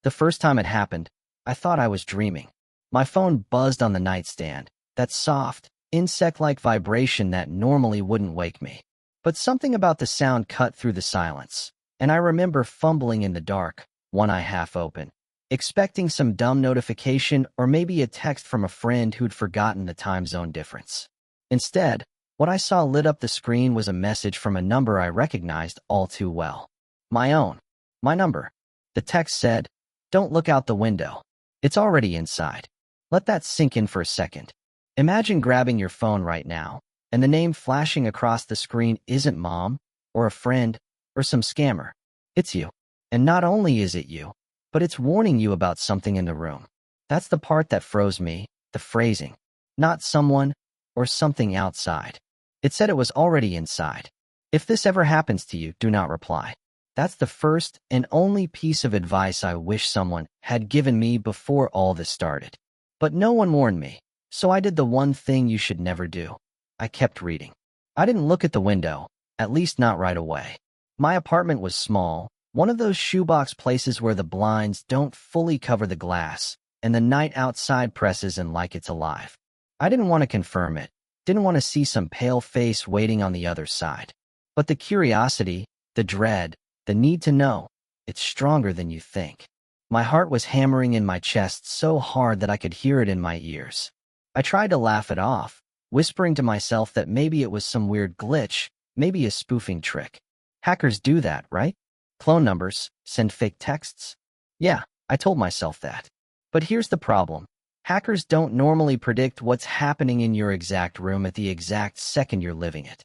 The first time it happened, I thought I was dreaming. My phone buzzed on the nightstand, that soft, insect-like vibration that normally wouldn't wake me. But something about the sound cut through the silence, and I remember fumbling in the dark, one eye half open, expecting some dumb notification or maybe a text from a friend who'd forgotten the time zone difference. Instead, what I saw lit up the screen was a message from a number I recognized all too well. My own. My number. The text said, "Don't look out the window. It's already inside." Let that sink in for a second. Imagine grabbing your phone right now, and the name flashing across the screen isn't mom, or a friend, or some scammer. It's you. And not only is it you, but it's warning you about something in the room. That's the part that froze me, the phrasing. Not someone, or something outside. It said it was already inside. If this ever happens to you, do not reply. That's the first and only piece of advice I wish someone had given me before all this started. But no one warned me, so I did the one thing you should never do. I kept reading. I didn't look at the window, at least not right away. My apartment was small, one of those shoebox places where the blinds don't fully cover the glass, and the night outside presses in like it's alive. I didn't want to confirm it, didn't want to see some pale face waiting on the other side. But the curiosity, the dread, the need to know, it's stronger than you think. My heart was hammering in my chest so hard that I could hear it in my ears. I tried to laugh it off, whispering to myself that maybe it was some weird glitch, maybe a spoofing trick. Hackers do that, right? Clone numbers, send fake texts. Yeah, I told myself that. But here's the problem. Hackers don't normally predict what's happening in your exact room at the exact second you're living it.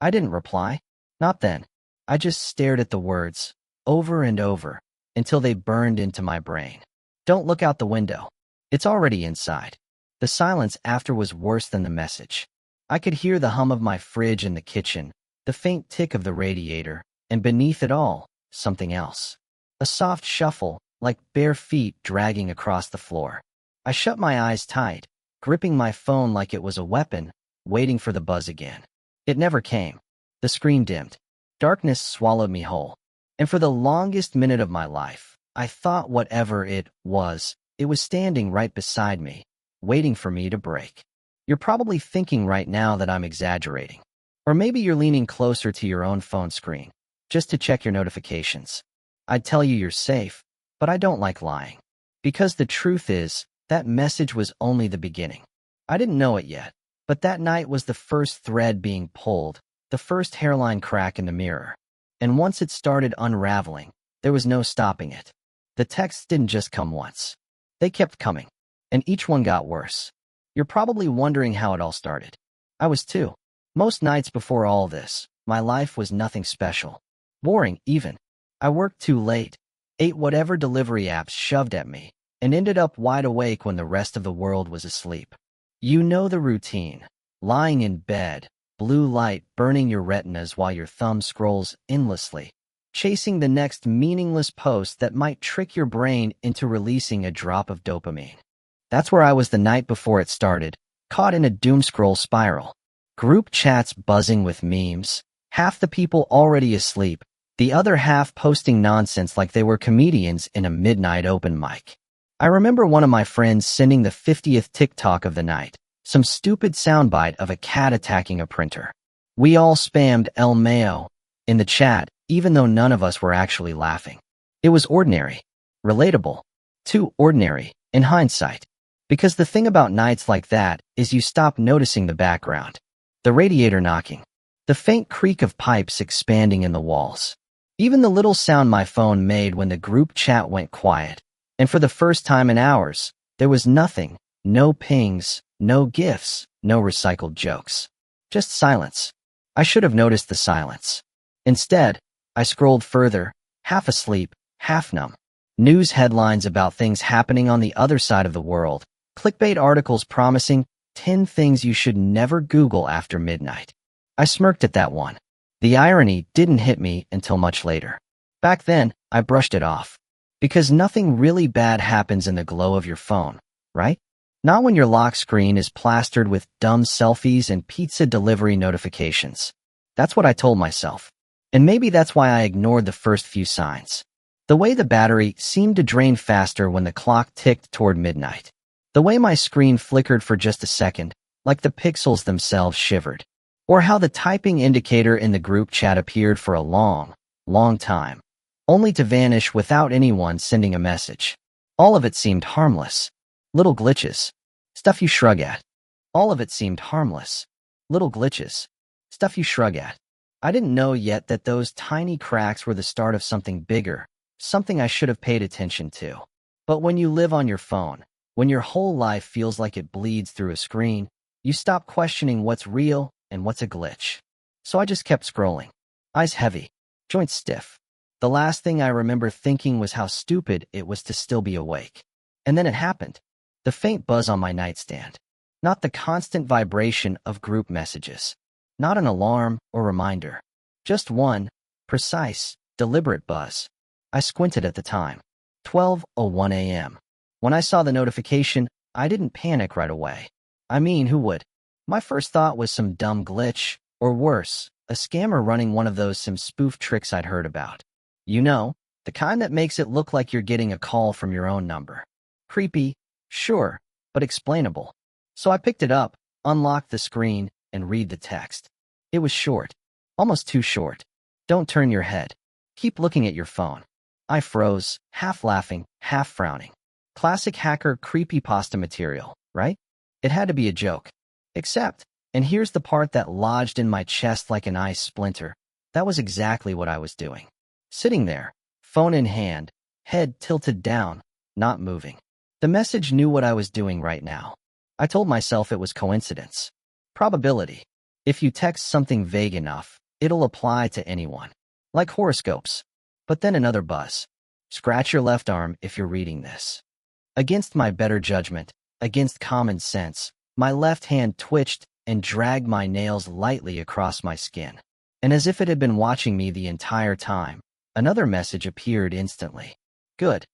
I didn't reply. Not then. I just stared at the words, over and over, until they burned into my brain. Don't look out the window. It's already inside. The silence after was worse than the message. I could hear the hum of my fridge in the kitchen, the faint tick of the radiator, and beneath it all, something else. A soft shuffle, like bare feet dragging across the floor. I shut my eyes tight, gripping my phone like it was a weapon, waiting for the buzz again. It never came. The screen dimmed. Darkness swallowed me whole. And for the longest minute of my life, I thought whatever it was standing right beside me, waiting for me to break. You're probably thinking right now that I'm exaggerating. Or maybe you're leaning closer to your own phone screen, just to check your notifications. I'd tell you you're safe, but I don't like lying. Because the truth is, that message was only the beginning. I didn't know it yet, but that night was the first thread being pulled, the first hairline crack in the mirror. And once it started unraveling, there was no stopping it. The texts didn't just come once. They kept coming, and each one got worse. You're probably wondering how it all started. I was too. Most nights before all this, my life was nothing special. Boring, even. I worked too late, ate whatever delivery apps shoved at me, and ended up wide awake when the rest of the world was asleep. You know the routine. Lying in bed, blue light burning your retinas while your thumb scrolls endlessly, chasing the next meaningless post that might trick your brain into releasing a drop of dopamine. That's where I was the night before it started, caught in a doomscroll spiral. Group chats buzzing with memes, half the people already asleep, the other half posting nonsense like they were comedians in a midnight open mic. I remember one of my friends sending the 50th TikTok of the night, some stupid soundbite of a cat attacking a printer. We all spammed El Mayo in the chat, even though none of us were actually laughing. It was ordinary, relatable, too ordinary, in hindsight. Because the thing about nights like that is you stop noticing the background. The radiator knocking, the faint creak of pipes expanding in the walls, even the little sound my phone made when the group chat went quiet. And for the first time in hours, there was nothing, no pings, no gifs, no recycled jokes. Just silence. I should have noticed the silence. Instead, I scrolled further, half asleep, half numb. News headlines about things happening on the other side of the world. Clickbait articles promising 10 things you should never Google after midnight. I smirked at that one. The irony didn't hit me until much later. Back then, I brushed it off. Because nothing really bad happens in the glow of your phone, right? Not when your lock screen is plastered with dumb selfies and pizza delivery notifications. That's what I told myself. And maybe that's why I ignored the first few signs. The way the battery seemed to drain faster when the clock ticked toward midnight. The way my screen flickered for just a second, like the pixels themselves shivered. Or how the typing indicator in the group chat appeared for a long, long time, only to vanish without anyone sending a message. All of it seemed harmless. Little glitches. Stuff you shrug at. All of it seemed harmless. Little glitches. Stuff you shrug at. I didn't know yet that those tiny cracks were the start of something bigger, something I should have paid attention to. But when you live on your phone, when your whole life feels like it bleeds through a screen, you stop questioning what's real and what's a glitch. So I just kept scrolling. Eyes heavy, joints stiff. The last thing I remember thinking was how stupid it was to still be awake. And then it happened. The faint buzz on my nightstand. Not the constant vibration of group messages. Not an alarm or reminder. Just one, precise, deliberate buzz. I squinted at the time. 12:01 a.m. When I saw the notification, I didn't panic right away. I mean, who would? My first thought was some dumb glitch, or worse, a scammer running one of those sim spoof tricks I'd heard about. You know, the kind that makes it look like you're getting a call from your own number. Creepy, sure, but explainable. So I picked it up, unlocked the screen, and read the text. It was short. Almost too short. Don't turn your head. Keep looking at your phone. I froze, half laughing, half frowning. Classic hacker creepypasta material, right? It had to be a joke. Except, and here's the part that lodged in my chest like an ice splinter, that was exactly what I was doing. Sitting there, phone in hand, head tilted down, not moving. The message knew what I was doing right now. I told myself it was coincidence. Probability. If you text something vague enough, it'll apply to anyone. Like horoscopes. But then another buzz. Scratch your left arm if you're reading this. Against my better judgment, against common sense, my left hand twitched and dragged my nails lightly across my skin. And as if it had been watching me the entire time, another message appeared instantly. Good.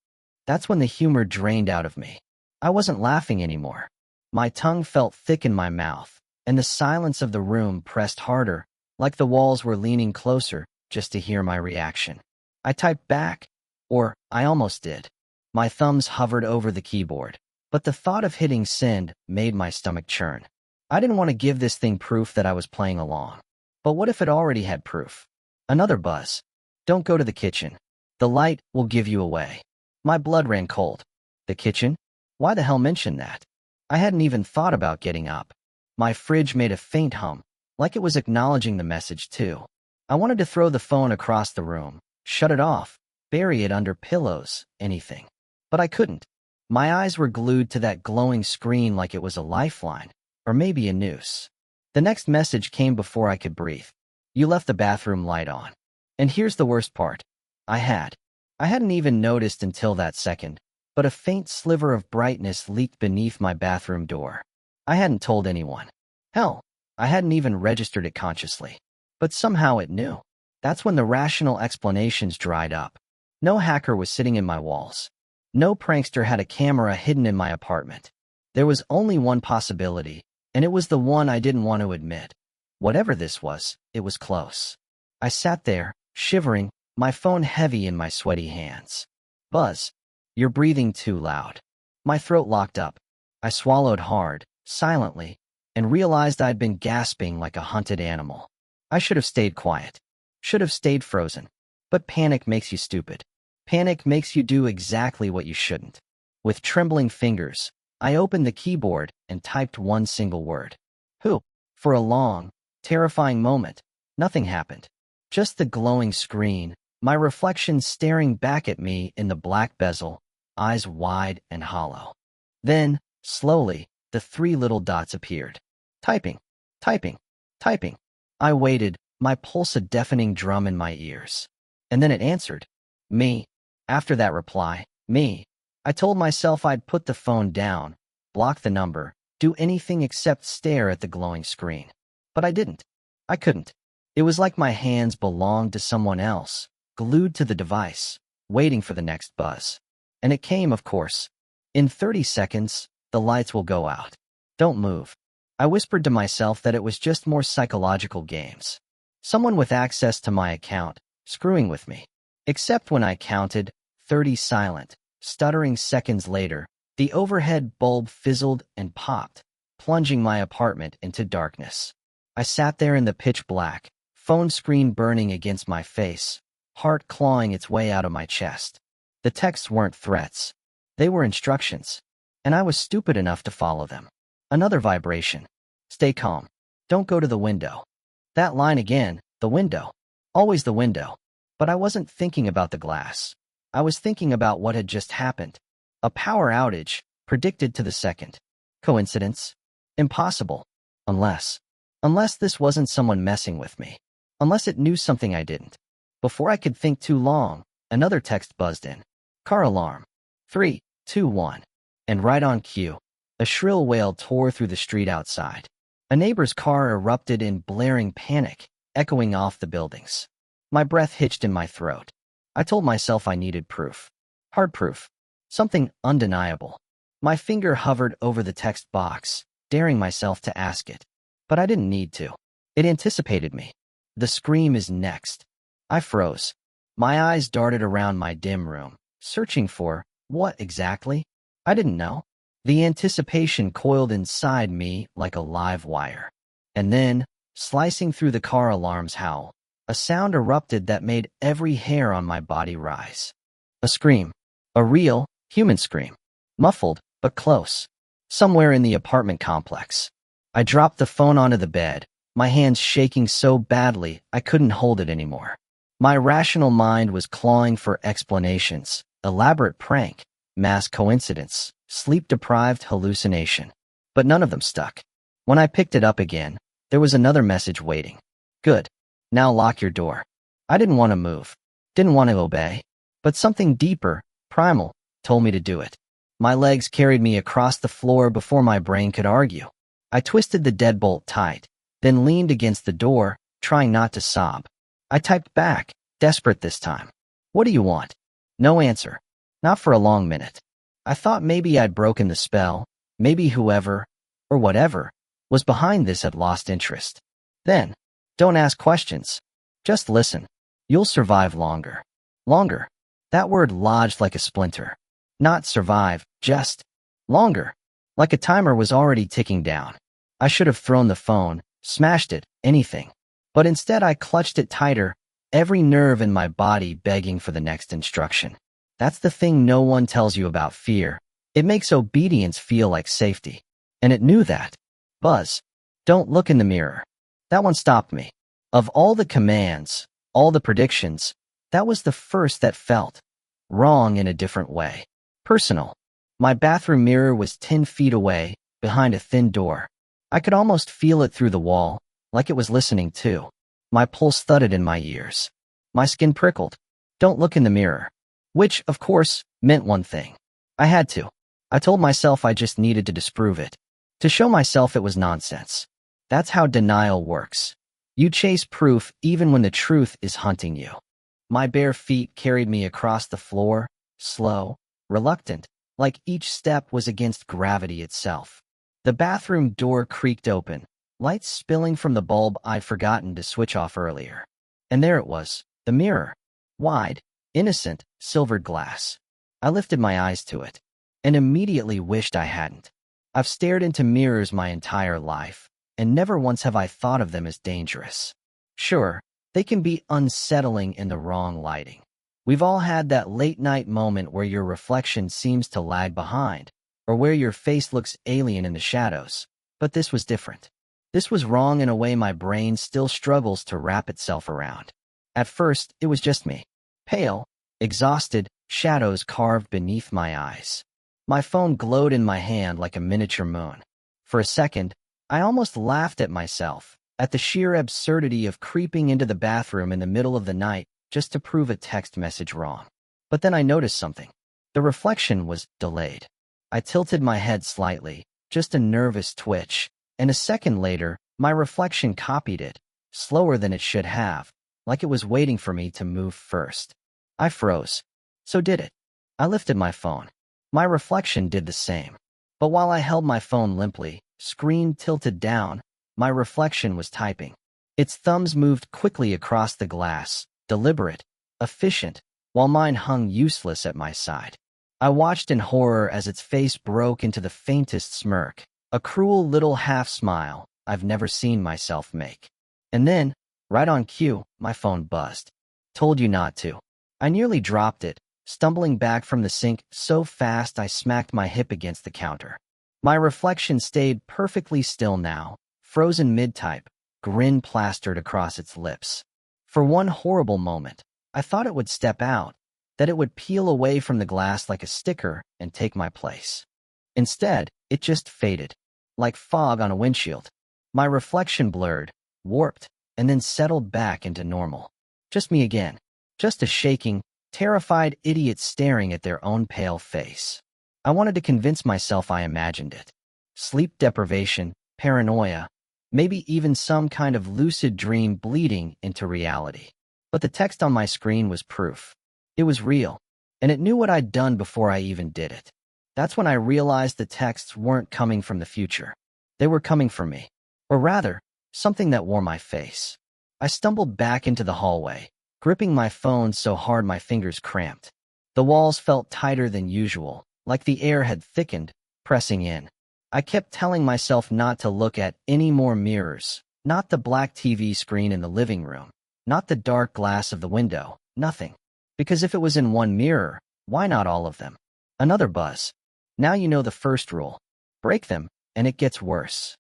That's when the humor drained out of me. I wasn't laughing anymore. My tongue felt thick in my mouth, and the silence of the room pressed harder, like the walls were leaning closer just to hear my reaction. I typed back, or I almost did. My thumbs hovered over the keyboard, but the thought of hitting send made my stomach churn. I didn't want to give this thing proof that I was playing along. But what if it already had proof? Another buzz. Don't go to the kitchen. The light will give you away. My blood ran cold. The kitchen? Why the hell mention that? I hadn't even thought about getting up. My fridge made a faint hum, like it was acknowledging the message too. I wanted to throw the phone across the room, shut it off, bury it under pillows, anything. But I couldn't. My eyes were glued to that glowing screen like it was a lifeline, or maybe a noose. The next message came before I could breathe. You left the bathroom light on. And here's the worst part. I hadn't even noticed until that second, but a faint sliver of brightness leaked beneath my bathroom door. I hadn't told anyone. Hell, I hadn't even registered it consciously. But somehow it knew. That's when the rational explanations dried up. No hacker was sitting in my walls. No prankster had a camera hidden in my apartment. There was only one possibility, and it was the one I didn't want to admit. Whatever this was, it was close. I sat there, shivering, my phone heavy in my sweaty hands. Buzz. You're breathing too loud. My throat locked up. I swallowed hard, silently, and realized I'd been gasping like a hunted animal. I should have stayed quiet. Should have stayed frozen. But panic makes you stupid. Panic makes you do exactly what you shouldn't. With trembling fingers, I opened the keyboard and typed one single word. Who? For a long, terrifying moment, nothing happened. Just the glowing screen, my reflection staring back at me in the black bezel, eyes wide and hollow. Then, slowly, the three little dots appeared. Typing, typing, typing. I waited, my pulse a deafening drum in my ears. And then it answered. Me. After that reply, me. I told myself I'd put the phone down, block the number, do anything except stare at the glowing screen. But I didn't. I couldn't. It was like my hands belonged to someone else, glued to the device, waiting for the next buzz. And it came, of course. In 30 seconds, the lights will go out. Don't move. I whispered to myself that it was just more psychological games. Someone with access to my account, screwing with me. Except when I counted, 30 silent, stuttering seconds later, the overhead bulb fizzled and popped, plunging my apartment into darkness. I sat there in the pitch black, phone screen burning against my face, heart clawing its way out of my chest. The texts weren't threats. They were instructions, and I was stupid enough to follow them. Another vibration. Stay calm. Don't go to the window. That line again, the window. Always the window. But I wasn't thinking about the glass. I was thinking about what had just happened. A power outage, predicted to the second. Coincidence? Impossible. Unless this wasn't someone messing with me. Unless it knew something I didn't. Before I could think too long, another text buzzed in. Car alarm. 3, 2, 1. And right on cue, a shrill wail tore through the street outside. A neighbor's car erupted in blaring panic, echoing off the buildings. My breath hitched in my throat. I told myself I needed proof. Hard proof. Something undeniable. My finger hovered over the text box, daring myself to ask it. But I didn't need to. It anticipated me. The scream is next. I froze. My eyes darted around my dim room, searching for what exactly? I didn't know. The anticipation coiled inside me like a live wire. And then, slicing through the car alarm's howl, a sound erupted that made every hair on my body rise. A scream. A real, human scream. Muffled, but close. Somewhere in the apartment complex. I dropped the phone onto the bed, my hands shaking so badly I couldn't hold it anymore. My rational mind was clawing for explanations. Elaborate prank, mass coincidence, sleep-deprived hallucination. But none of them stuck. When I picked it up again, there was another message waiting. Good. Now lock your door. I didn't want to move. Didn't want to obey. But something deeper, primal, told me to do it. My legs carried me across the floor before my brain could argue. I twisted the deadbolt tight, then leaned against the door, trying not to sob. I typed back, desperate this time. What do you want? No answer. Not for a long minute. I thought maybe I'd broken the spell, maybe whoever, or whatever, was behind this had lost interest. Then, don't ask questions. Just listen. You'll survive longer. Longer. That word lodged like a splinter. Not survive, just longer. Like a timer was already ticking down. I should have thrown the phone, smashed it, anything. But instead I clutched it tighter, every nerve in my body begging for the next instruction. That's the thing no one tells you about fear. It makes obedience feel like safety. And it knew that. Buzz. Don't look in the mirror. That one stopped me. Of all the commands, all the predictions, that was the first that felt wrong in a different way. Personal. My bathroom mirror was 10 feet away, behind a thin door. I could almost feel it through the wall, like it was listening too. My pulse thudded in my ears. My skin prickled. Don't look in the mirror. Which, of course, meant one thing. I had to. I told myself I just needed to disprove it. To show myself it was nonsense. That's how denial works. You chase proof even when the truth is hunting you. My bare feet carried me across the floor, slow, reluctant, like each step was against gravity itself. The bathroom door creaked open, light spilling from the bulb I'd forgotten to switch off earlier. And there it was, the mirror. Wide, innocent, silvered glass. I lifted my eyes to it, and immediately wished I hadn't. I've stared into mirrors my entire life, and never once have I thought of them as dangerous. Sure, they can be unsettling in the wrong lighting. We've all had that late-night moment where your reflection seems to lag behind, or where your face looks alien in the shadows. But this was different. This was wrong in a way my brain still struggles to wrap itself around. At first, it was just me. Pale, exhausted, shadows carved beneath my eyes. My phone glowed in my hand like a miniature moon. For a second, I almost laughed at myself, at the sheer absurdity of creeping into the bathroom in the middle of the night just to prove a text message wrong. But then I noticed something. The reflection was delayed. I tilted my head slightly, just a nervous twitch, and a second later, my reflection copied it, slower than it should have, like it was waiting for me to move first. I froze. So did it. I lifted my phone. My reflection did the same. But while I held my phone limply, screen tilted down, my reflection was typing. Its thumbs moved quickly across the glass, deliberate, efficient, while mine hung useless at my side. I watched in horror as its face broke into the faintest smirk, a cruel little half-smile I've never seen myself make. And then, right on cue, my phone buzzed. Told you not to. I nearly dropped it, stumbling back from the sink so fast I smacked my hip against the counter. My reflection stayed perfectly still now, frozen mid-type, grin plastered across its lips. For one horrible moment, I thought it would step out, that it would peel away from the glass like a sticker and take my place. Instead, it just faded, like fog on a windshield. My reflection blurred, warped, and then settled back into normal. Just me again. Just a shaking, terrified idiot staring at their own pale face. I wanted to convince myself I imagined it. Sleep deprivation, paranoia, maybe even some kind of lucid dream bleeding into reality. But the text on my screen was proof. It was real, and it knew what I'd done before I even did it. That's when I realized the texts weren't coming from the future. They were coming from me. Or rather, something that wore my face. I stumbled back into the hallway, gripping my phone so hard my fingers cramped. The walls felt tighter than usual, like the air had thickened, pressing in. I kept telling myself not to look at any more mirrors, not the black TV screen in the living room, not the dark glass of the window, nothing. Because if it was in one mirror, why not all of them? Another buzz. Now you know the first rule. Break them, and it gets worse.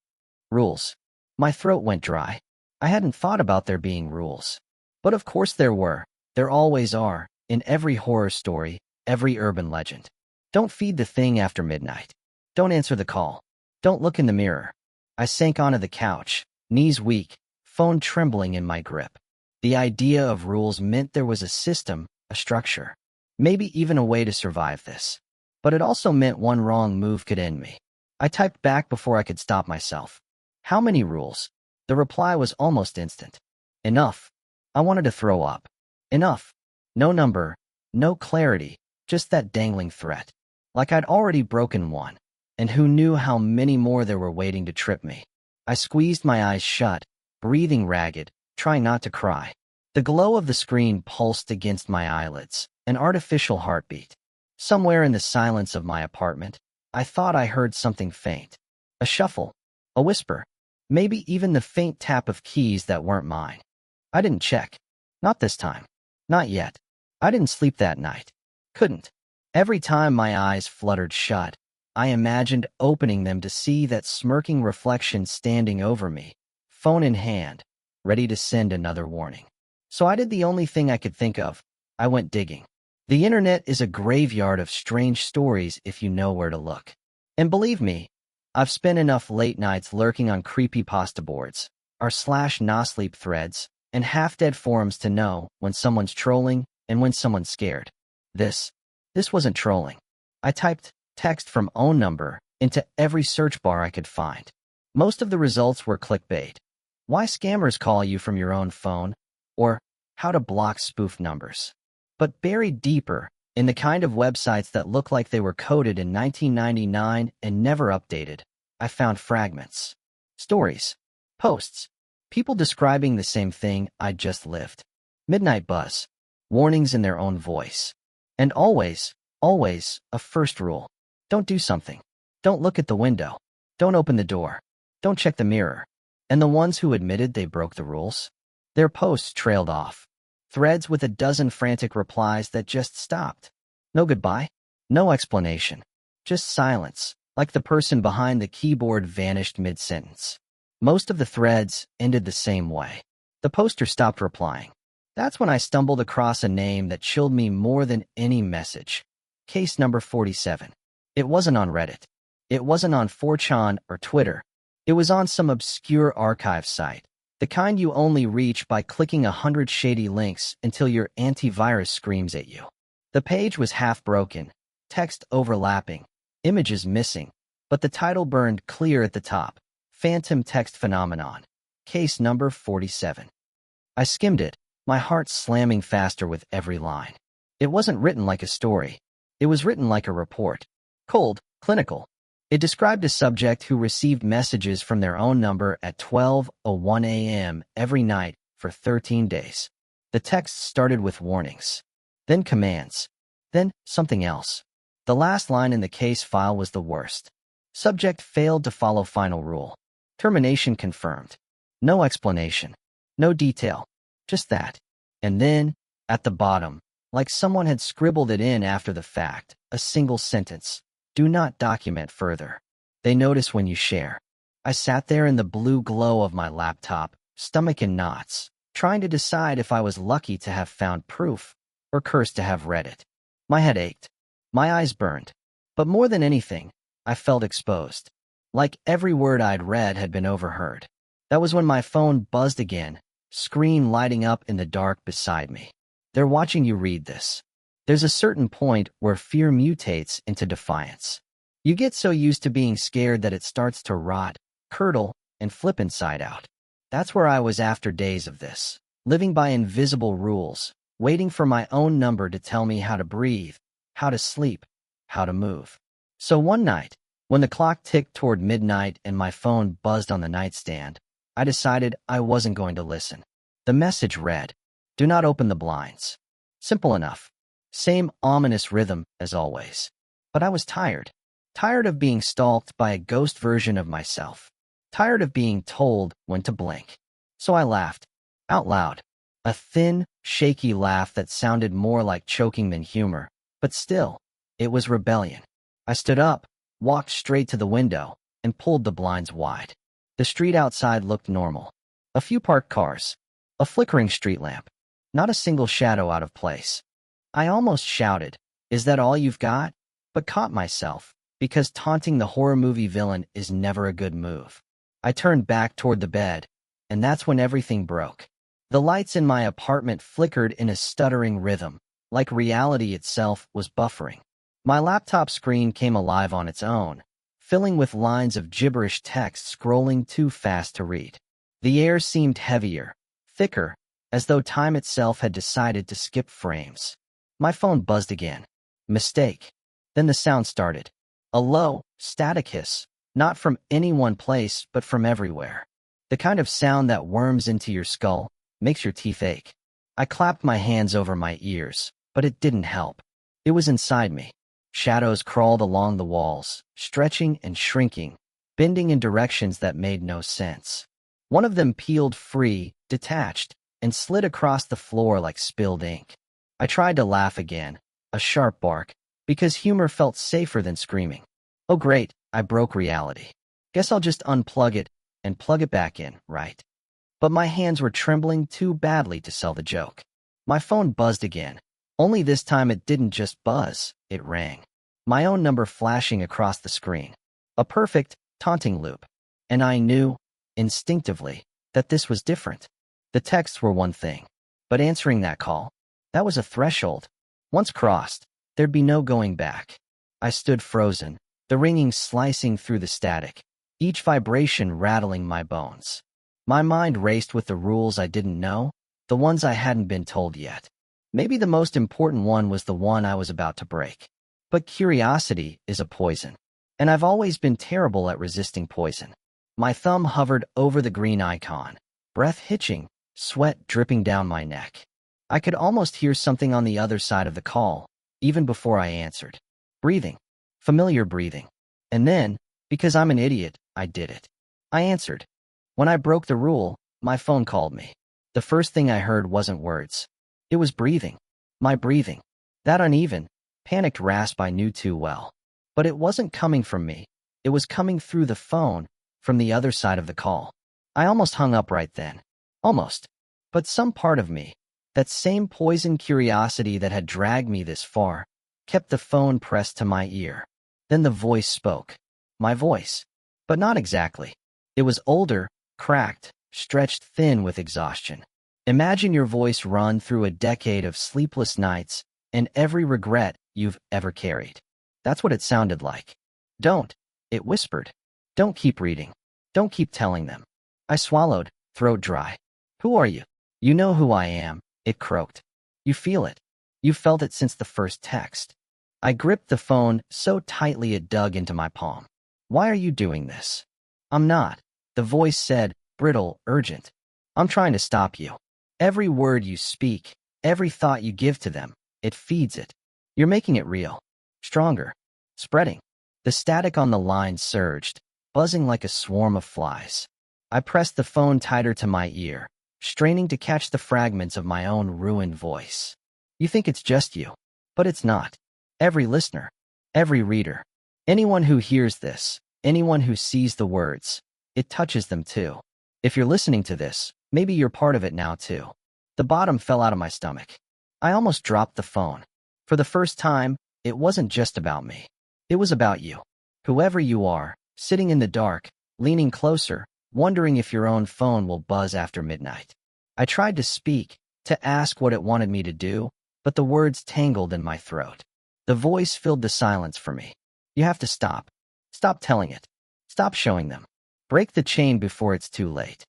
Rules. My throat went dry. I hadn't thought about there being rules. But of course there were. There always are, in every horror story, every urban legend. Don't feed the thing after midnight. Don't answer the call. Don't look in the mirror. I sank onto the couch, knees weak, phone trembling in my grip. The idea of rules meant there was a system, a structure, maybe even a way to survive this. But it also meant one wrong move could end me. I typed back before I could stop myself. How many rules? The reply was almost instant. Enough. I wanted to throw up. Enough. No number, no clarity, just that dangling threat. Like I'd already broken one, and who knew how many more there were waiting to trip me. I squeezed my eyes shut, breathing ragged, trying not to cry. The glow of the screen pulsed against my eyelids, an artificial heartbeat. Somewhere in the silence of my apartment, I thought I heard something faint. A shuffle, a whisper, maybe even the faint tap of keys that weren't mine. I didn't check. Not this time. Not yet. I didn't sleep that night. Couldn't. Every time my eyes fluttered shut, I imagined opening them to see that smirking reflection standing over me, phone in hand, ready to send another warning. So I did the only thing I could think of. I went digging. The internet is a graveyard of strange stories if you know where to look. And believe me, I've spent enough late nights lurking on creepypasta boards, our /Nosleep threads, and half-dead forums to know when someone's trolling and when someone's scared. This wasn't trolling. I typed text from own number into every search bar I could find. Most of the results were clickbait. Why scammers call you from your own phone, or how to block spoof numbers. But buried deeper, in the kind of websites that look like they were coded in 1999 and never updated, I found fragments. Stories. Posts. People describing the same thing I'd just lived. Midnight buzz. Warnings in their own voice. And always, a first rule. Don't do something. Don't look at the window. Don't open the door. Don't check the mirror. And the ones who admitted they broke the rules? Their posts trailed off. Threads with a dozen frantic replies that just stopped. No goodbye. No explanation. Just silence, like the person behind the keyboard vanished mid-sentence. Most of the threads ended the same way. The poster stopped replying. That's when I stumbled across a name that chilled me more than any message. Case number 47. It wasn't on Reddit. It wasn't on 4chan or Twitter. It was on some obscure archive site. The kind you only reach by clicking 100 shady links until your antivirus screams at you. The page was half broken, text overlapping, images missing, but the title burned clear at the top. Phantom Text Phenomenon. Case number 47. I skimmed it, my heart slamming faster with every line. It wasn't written like a story. It was written like a report. Cold, clinical. It described a subject who received messages from their own number at 12:01 a.m. every night for 13 days. The text started with warnings. then commands, then something else. The last line in the case file was the worst. Subject failed to follow final rule. Termination confirmed. No explanation. No detail. Just that. And then, at the bottom, like someone had scribbled it in after the fact, a single sentence. Do not document further. They notice when you share. I sat there in the blue glow of my laptop, stomach in knots, trying to decide if I was lucky to have found proof or cursed to have read it. My head ached. My eyes burned. But more than anything, I felt exposed. Like every word I'd read had been overheard. That was when my phone buzzed again, screen lighting up in the dark beside me. They're watching you read this. There's a certain point where fear mutates into defiance. You get so used to being scared that it starts to rot, curdle, and flip inside out. That's where I was after days of this, living by invisible rules, waiting for my own number to tell me how to breathe, how to sleep, how to move. So one night, when the clock ticked toward midnight and my phone buzzed on the nightstand, I decided I wasn't going to listen. The message read, "Do not open the blinds." Simple enough. Same ominous rhythm as always. But I was tired. Tired of being stalked by a ghost version of myself. Tired of being told when to blink. So I laughed. Out loud. A thin, shaky laugh that sounded more like choking than humor. But still, it was rebellion. I stood up, walked straight to the window, and pulled the blinds wide. The street outside looked normal. A few parked cars. A flickering street lamp. Not a single shadow out of place. I almost shouted, "Is that all you've got?" But caught myself, because taunting the horror movie villain is never a good move. I turned back toward the bed, and that's when everything broke. The lights in my apartment flickered in a stuttering rhythm, like reality itself was buffering. My laptop screen came alive on its own, filling with lines of gibberish text scrolling too fast to read. The air seemed heavier, thicker, as though time itself had decided to skip frames. My phone buzzed again. Mistake. Then the sound started. A low, static hiss, not from any one place, but from everywhere. The kind of sound that worms into your skull, makes your teeth ache. I clapped my hands over my ears, but it didn't help. It was inside me. Shadows crawled along the walls, stretching and shrinking, bending in directions that made no sense. One of them peeled free, detached, and slid across the floor like spilled ink. I tried to laugh again, a sharp bark, because humor felt safer than screaming. Oh great, I broke reality. Guess I'll just unplug it and plug it back in, right? But my hands were trembling too badly to sell the joke. My phone buzzed again. Only this time it didn't just buzz, it rang. My own number flashing across the screen. A perfect, taunting loop. And I knew, instinctively, that this was different. The texts were one thing, but answering that call, that was a threshold. Once crossed, there'd be no going back. I stood frozen, the ringing slicing through the static, each vibration rattling my bones. My mind raced with the rules I didn't know, the ones I hadn't been told yet. Maybe the most important one was the one I was about to break. But curiosity is a poison, and I've always been terrible at resisting poison. My thumb hovered over the green icon, breath hitching, sweat dripping down my neck. I could almost hear something on the other side of the call, even before I answered. Breathing. Familiar breathing. And then, because I'm an idiot, I did it. I answered. When I broke the rule, my phone called me. The first thing I heard wasn't words. It was breathing. My breathing. That uneven, panicked rasp I knew too well. But it wasn't coming from me. It was coming through the phone, from the other side of the call. I almost hung up right then. Almost. But some part of me, that same poison curiosity that had dragged me this far, kept the phone pressed to my ear. Then the voice spoke. My voice. But not exactly. It was older, cracked, stretched thin with exhaustion. Imagine your voice run through a decade of sleepless nights and every regret you've ever carried. That's what it sounded like. Don't, it whispered. Don't keep reading. Don't keep telling them. I swallowed, throat dry. Who are you? You know who I am, it croaked. You feel it. You felt it since the first text. I gripped the phone so tightly it dug into my palm. Why are you doing this? I'm not. The voice said, brittle, urgent. I'm trying to stop you. Every word you speak, every thought you give to them, It feeds it. You're making it real. Stronger. Spreading. The static on the line surged, buzzing like a swarm of flies. I pressed the phone tighter to my ear, straining to catch the fragments of my own ruined voice. You think it's just you, but it's not. Every listener, every reader, anyone who hears this, anyone who sees the words, it touches them too. If you're listening to this, maybe you're part of it now too. The bottom fell out of my stomach. I almost dropped the phone. For the first time, it wasn't just about me. It was about you. Whoever you are, sitting in the dark, leaning closer, wondering if your own phone will buzz after midnight. I tried to speak, to ask what it wanted me to do, but the words tangled in my throat. The voice filled the silence for me. You have to stop. Stop telling it. Stop showing them. Break the chain before it's too late.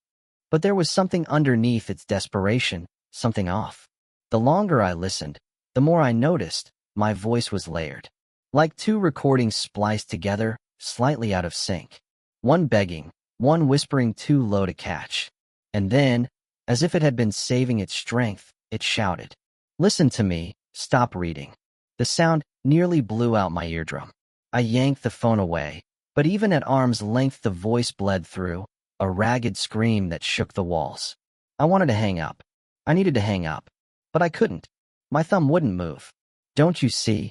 But there was something underneath its desperation, something off. The longer I listened, the more I noticed my voice was layered. Like two recordings spliced together, slightly out of sync. One begging, one whispering too low to catch. And then, as if it had been saving its strength, it shouted, "Listen to me, stop reading." The sound nearly blew out my eardrum. I yanked the phone away, but even at arm's length the voice bled through, a ragged scream that shook the walls. I wanted to hang up. I needed to hang up. But I couldn't. My thumb wouldn't move. Don't you see?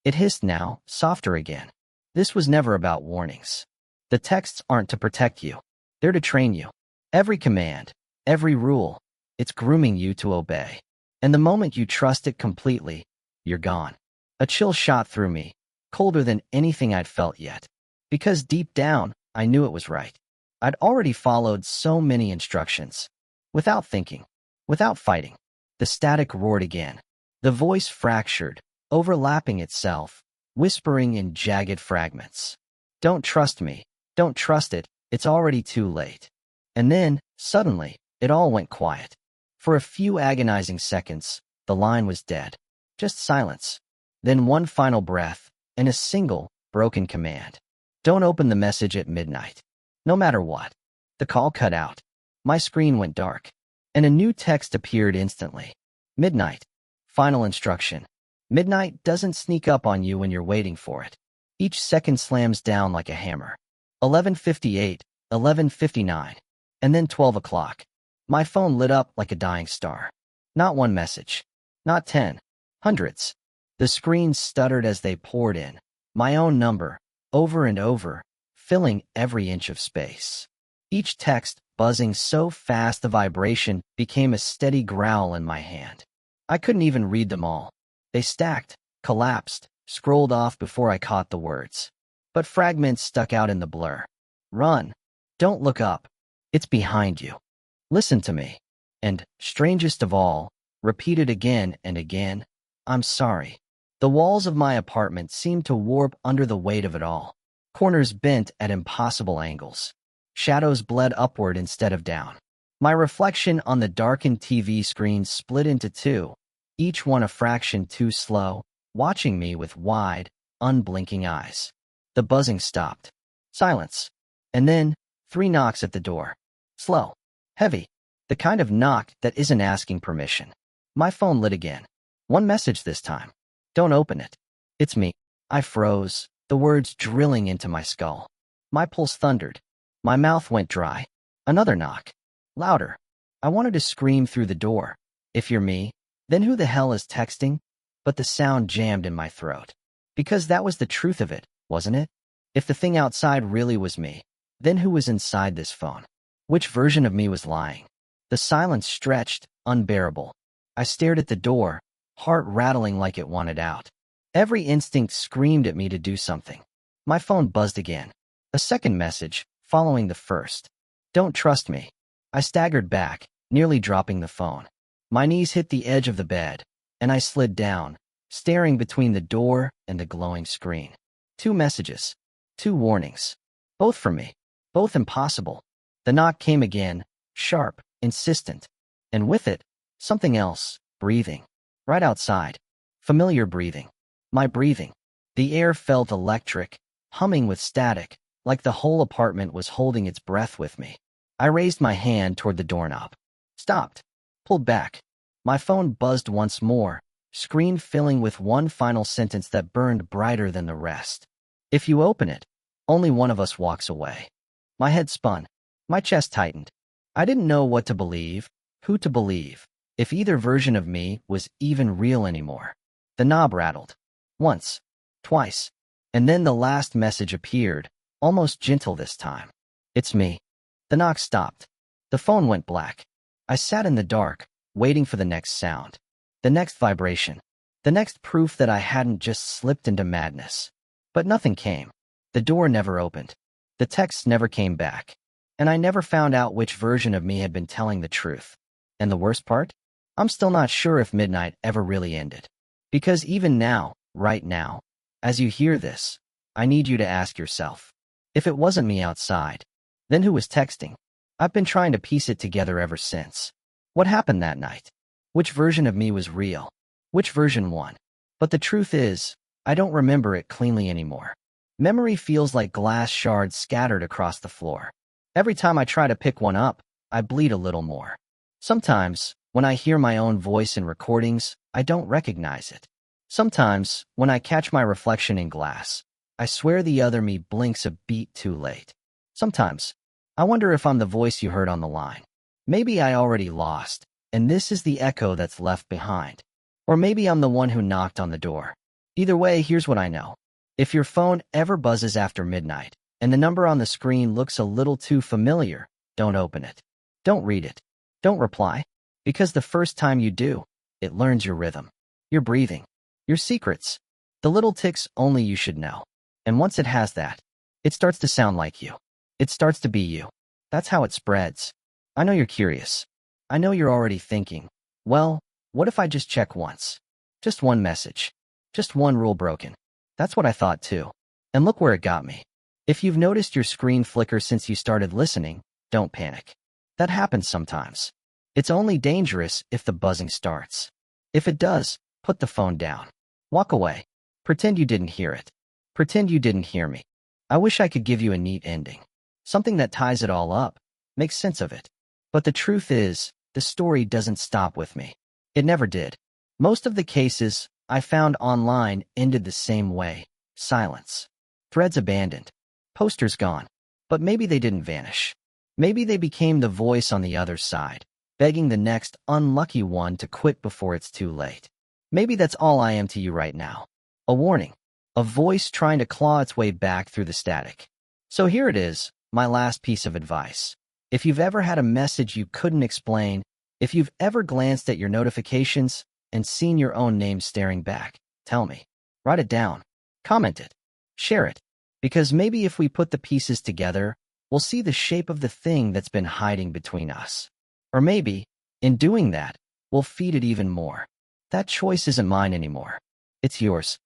It hissed now, softer again. This was never about warnings. The texts aren't to protect you. They're to train you. Every command, every rule, it's grooming you to obey. And the moment you trust it completely, you're gone. A chill shot through me, colder than anything I'd felt yet. Because deep down, I knew it was right. I'd already followed so many instructions. Without thinking, without fighting. The static roared again. The voice fractured, overlapping itself, whispering in jagged fragments. Don't trust me. Don't trust it. It's already too late. And then, suddenly, it all went quiet. For a few agonizing seconds, the line was dead. Just silence. Then one final breath, and a single, broken command. Don't open the message at midnight. No matter what. The call cut out. My screen went dark. And a new text appeared instantly. Midnight. Final instruction. Midnight doesn't sneak up on you when you're waiting for it. Each second slams down like a hammer. 11:58, 11:59, and then 12 o'clock. My phone lit up like a dying star. Not one message. Not 10. Hundreds. The screens stuttered as they poured in. My own number, over and over, filling every inch of space. Each text buzzing so fast the vibration became a steady growl in my hand. I couldn't even read them all. They stacked, collapsed, scrolled off before I caught the words. But fragments stuck out in the blur. Run. Don't look up. It's behind you. Listen to me. And, strangest of all, repeated again and again, I'm sorry. The walls of my apartment seemed to warp under the weight of it all. Corners bent at impossible angles. Shadows bled upward instead of down. My reflection on the darkened TV screen split into two, each one a fraction too slow, watching me with wide, unblinking eyes. The buzzing stopped. Silence. And then, 3 knocks at the door. Slow. Heavy. The kind of knock that isn't asking permission. My phone lit again. One message this time. Don't open it. It's me. I froze, the words drilling into my skull. My pulse thundered. My mouth went dry. Another knock. Louder. I wanted to scream through the door. If you're me, then who the hell is texting? But the sound jammed in my throat. Because that was the truth of it, wasn't it? If the thing outside really was me, then who was inside this phone? Which version of me was lying? The silence stretched, unbearable. I stared at the door, heart rattling like it wanted out. Every instinct screamed at me to do something. My phone buzzed again. A second message, following the first. Don't trust me. I staggered back, nearly dropping the phone. My knees hit the edge of the bed, and I slid down, staring between the door and the glowing screen. 2 messages. 2 warnings. Both from me. Both impossible. The knock came again, sharp, insistent. And with it, something else, breathing. Right outside. Familiar breathing. My breathing. The air felt electric, humming with static, like the whole apartment was holding its breath with me. I raised my hand toward the doorknob. Stopped. Pulled back. My phone buzzed once more, screen filling with one final sentence that burned brighter than the rest. If you open it, only one of us walks away. My head spun. My chest tightened. I didn't know what to believe, who to believe, if either version of me was even real anymore. The knob rattled. Once, twice, and then the last message appeared, almost gentle this time. It's me. The knock stopped. The phone went black. I sat in the dark, waiting for the next sound, the next vibration, the next proof that I hadn't just slipped into madness. But nothing came. The door never opened. The texts never came back. And I never found out which version of me had been telling the truth. And the worst part? I'm still not sure if midnight ever really ended. Because even now, right now, as you hear this, I need you to ask yourself, if it wasn't me outside, then who was texting? I've been trying to piece it together ever since. What happened that night? Which version of me was real? Which version won? But the truth is, I don't remember it cleanly anymore. Memory feels like glass shards scattered across the floor. Every time I try to pick one up, I bleed a little more. Sometimes, when I hear my own voice in recordings, I don't recognize it. Sometimes, when I catch my reflection in glass, I swear the other me blinks a beat too late. Sometimes, I wonder if I'm the voice you heard on the line. Maybe I already lost, and this is the echo that's left behind. Or maybe I'm the one who knocked on the door. Either way, here's what I know. If your phone ever buzzes after midnight, and the number on the screen looks a little too familiar, don't open it. Don't read it. Don't reply. Because the first time you do, it learns your rhythm, your breathing, your secrets, the little ticks only you should know. And once it has that, it starts to sound like you. It starts to be you. That's how it spreads. I know you're curious. I know you're already thinking, well, what if I just check once? Just one message. Just one rule broken. That's what I thought too. And look where it got me. If you've noticed your screen flicker since you started listening, don't panic. That happens sometimes. It's only dangerous if the buzzing starts. If it does, put the phone down. Walk away. Pretend you didn't hear it. Pretend you didn't hear me. I wish I could give you a neat ending. Something that ties it all up, makes sense of it. But the truth is, the story doesn't stop with me. It never did. Most of the cases I found online ended the same way. Silence. Threads abandoned. Posters gone. But maybe they didn't vanish. Maybe they became the voice on the other side, begging the next unlucky one to quit before it's too late. Maybe that's all I am to you right now. A warning. A voice trying to claw its way back through the static. So here it is, my last piece of advice. If you've ever had a message you couldn't explain, if you've ever glanced at your notifications and seen your own name staring back, tell me. Write it down. Comment it. Share it. Because maybe if we put the pieces together, we'll see the shape of the thing that's been hiding between us. Or maybe, in doing that, we'll feed it even more. That choice isn't mine anymore. It's yours.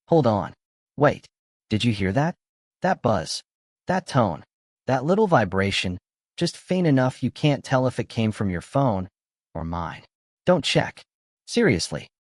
Hold on. Wait. Did you hear that? That buzz. That tone. That little vibration, just faint enough you can't tell if it came from your phone or mine. Don't check. Seriously.